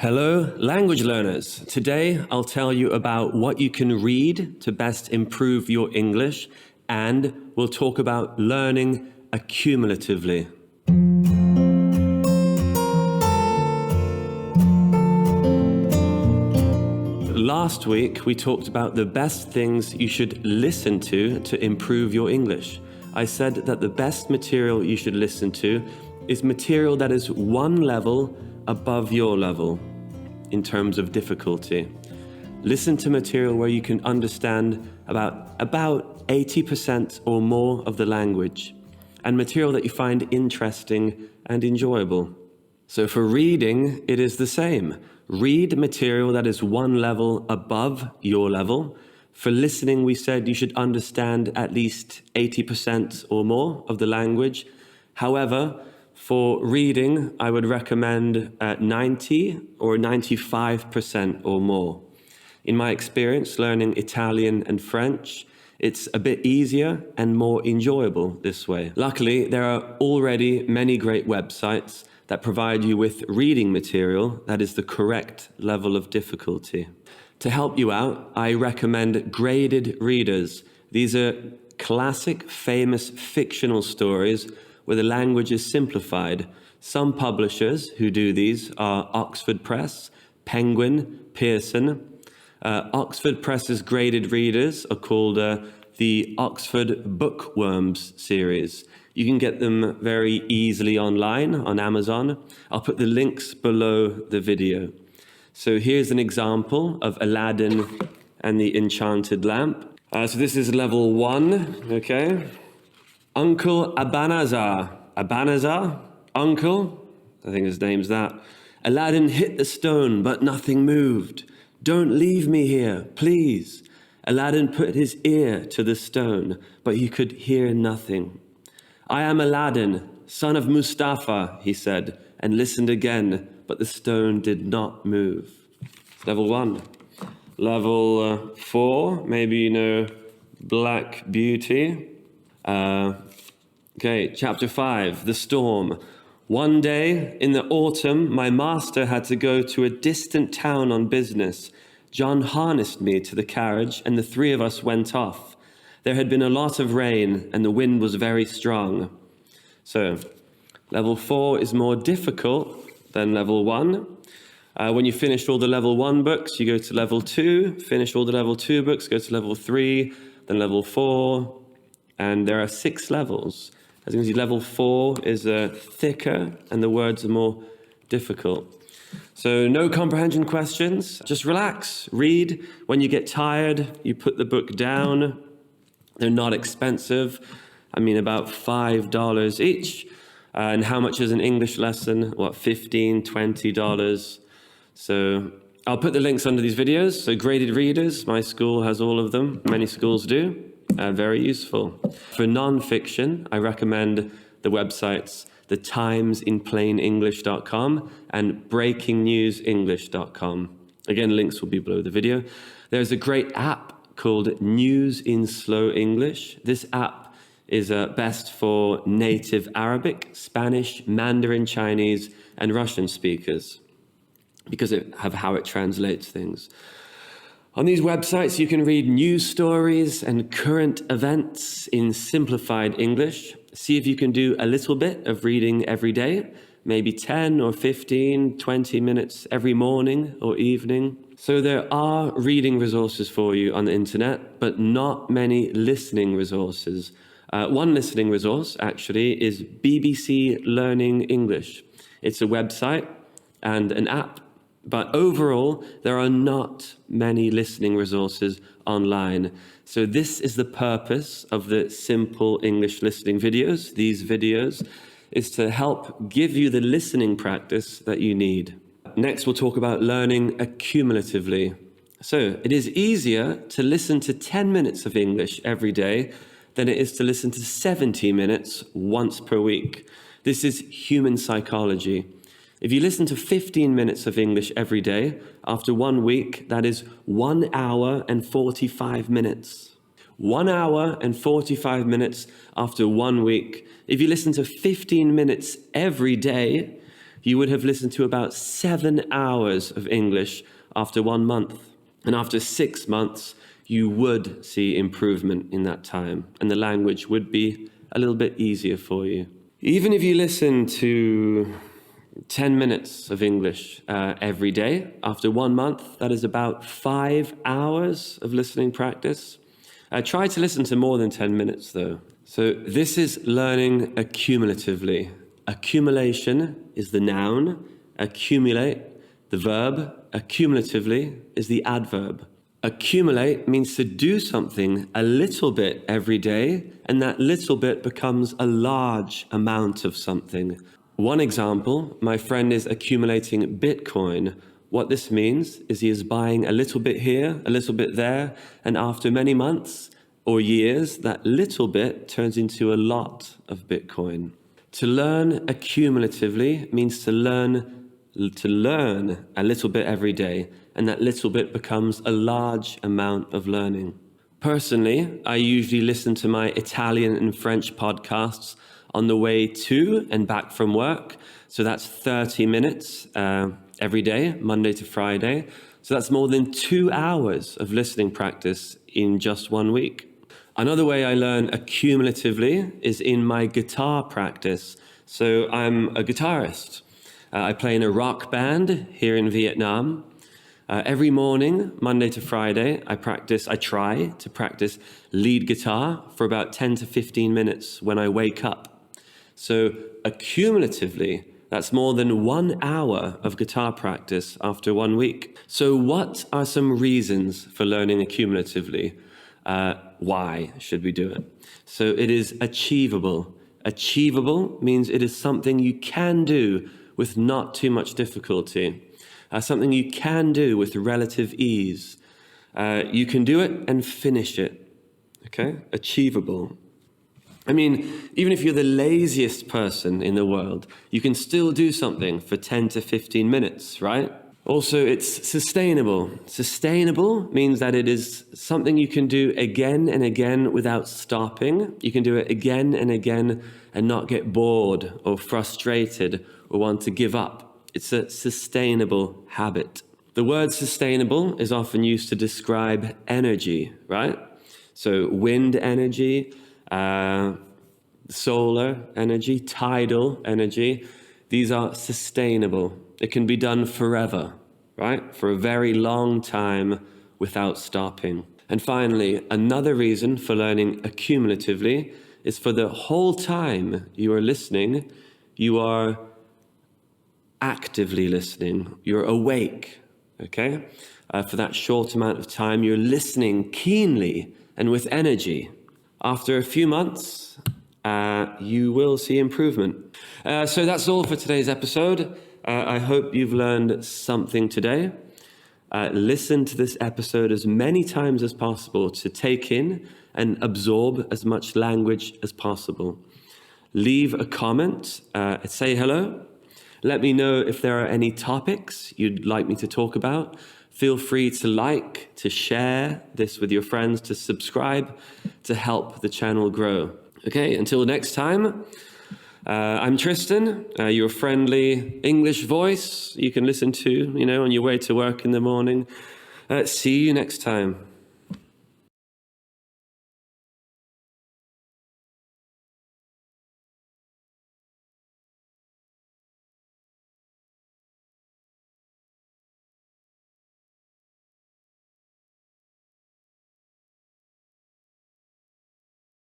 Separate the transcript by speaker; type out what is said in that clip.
Speaker 1: Hello, language learners. Today, I'll tell you about what you can read to best improve your English, and we'll talk about learning accumulatively. Last week, we talked about the best things you should listen to improve your English. I said that the best material you should listen to is material that is one level above your level in terms of difficulty. Listen to material where you can understand about 80% or more of the language, and material that you find interesting and enjoyable. So for reading, it is the same. Read material that is one level above your level. For listening, we said you should understand at least 80% or more of the language. However, for reading, I would recommend 90 or 95% or more. In my experience learning Italian and French, it's a bit easier and more enjoyable this way. Luckily, there are already many great websites that provide you with reading material that is the correct level of difficulty. To help you out, I recommend Graded Readers. These are classic, famous fictional stories where the language is simplified. Some publishers who do these are Oxford Press, Penguin, Pearson. Oxford Press's Graded Readers are called the Oxford Bookworms series. You can get them very easily online on Amazon. I'll put the links below the video. So here's an example of Aladdin and the Enchanted Lamp. So this is level 1, okay? Uncle Abanazar. Abanazar? Uncle? I think his name's that. Aladdin hit the stone, but nothing moved. Don't leave me here, please. Aladdin put his ear to the stone, but he could hear nothing. I am Aladdin, son of Mustafa, he said, and listened again, but the stone did not move. Level 1. Level 4, maybe you know Black Beauty. Okay, chapter 5, The Storm. One day in the autumn, my master had to go to a distant town on business. John harnessed me to the carriage, and the three of us went off. There had been a lot of rain, and the wind was very strong. So, level 4 is more difficult than level 1. When you finish all the level 1 books, you go to level 2, finish all the level 2 books, go to level 3, then level 4, and there are 6 levels. As you can see, level 4 is thicker, and the words are more difficult. So no comprehension questions, just relax, read. When you get tired, you put the book down. They're not expensive. I mean, about $5 each. And how much is an English lesson? What, $15, $20? So I'll put the links under these videos. So Graded Readers, my school has all of them. Many schools do. Very useful. For non-fiction, I recommend the websites thetimesinplainenglish.com and breakingnewsenglish.com. Again, links will be below the video. There's a great app called News in Slow English. This app is best for native Arabic, Spanish, Mandarin Chinese, and Russian speakers because of how it translates things. On these websites, you can read news stories and current events in simplified English. See if you can do a little bit of reading every day, maybe 10 or 15, 20 minutes every morning or evening. So there are reading resources for you on the internet, but not many listening resources. One listening resource, actually, is BBC Learning English. It's a website and an app. But overall, there are not many listening resources online. So this is the purpose of the Simple English Listening videos. These videos is to help give you the listening practice that you need. Next, we'll talk about learning accumulatively. So it is easier to listen to 10 minutes of English every day than it is to listen to 70 minutes once per week. This is human psychology. If you listen to 15 minutes of English every day, after 1 week, that is 1 hour and 45 minutes. 1 hour and 45 minutes after 1 week. If you listen to 15 minutes every day, you would have listened to about 7 hours of English after 1 month. And after 6 months, you would see improvement in that time, and the language would be a little bit easier for you. Even if you listen to 10 minutes of English every day, after 1 month, that is about 5 hours of listening practice. Try to listen to more than 10 minutes, though. So this is learning accumulatively. Accumulation is the noun, accumulate, the verb, accumulatively is the adverb. Accumulate means to do something a little bit every day, and that little bit becomes a large amount of something. One example, my friend is accumulating Bitcoin. What this means is he is buying a little bit here, a little bit there, and after many months or years, that little bit turns into a lot of Bitcoin. To learn accumulatively means to learn a little bit every day, and that little bit becomes a large amount of learning. Personally, I usually listen to my Italian and French podcasts on the way to and back from work. So that's 30 minutes every day, Monday to Friday. So that's more than 2 hours of listening practice in just 1 week. Another way I learn accumulatively is in my guitar practice. So I'm a guitarist. I play in a rock band here in Vietnam. Every morning, Monday to Friday, I try to practice lead guitar for about 10 to 15 minutes when I wake up. So accumulatively, that's more than 1 hour of guitar practice after 1 week. So what are some reasons for learning accumulatively? Why should we do it? So it is achievable. Achievable means it is something you can do with not too much difficulty. Something you can do with relative ease. You can do it and finish it. Okay? Achievable. I mean, even if you're the laziest person in the world, you can still do something for 10 to 15 minutes, right? Also, it's sustainable. Sustainable means that it is something you can do again and again without stopping. You can do it again and again and not get bored or frustrated or want to give up. It's a sustainable habit. The word sustainable is often used to describe energy, right? So wind energy, solar energy, tidal energy, these are sustainable. It can be done forever, right? For a very long time without stopping. And finally, another reason for learning accumulatively is for the whole time you are listening, you are actively listening. You're awake, okay? For that short amount of time, you're listening keenly and with energy. After a few months, you will see improvement. So that's all for today's episode. I hope you've learned something today. Listen to this episode as many times as possible to take in and absorb as much language as possible. Leave a comment, say hello. Let me know if there are any topics you'd like me to talk about. Feel free to like, to share this with your friends, to subscribe, to help the channel grow. Okay, until next time, I'm Tristan, your friendly English voice you can listen to, on your way to work in the morning. See you next time.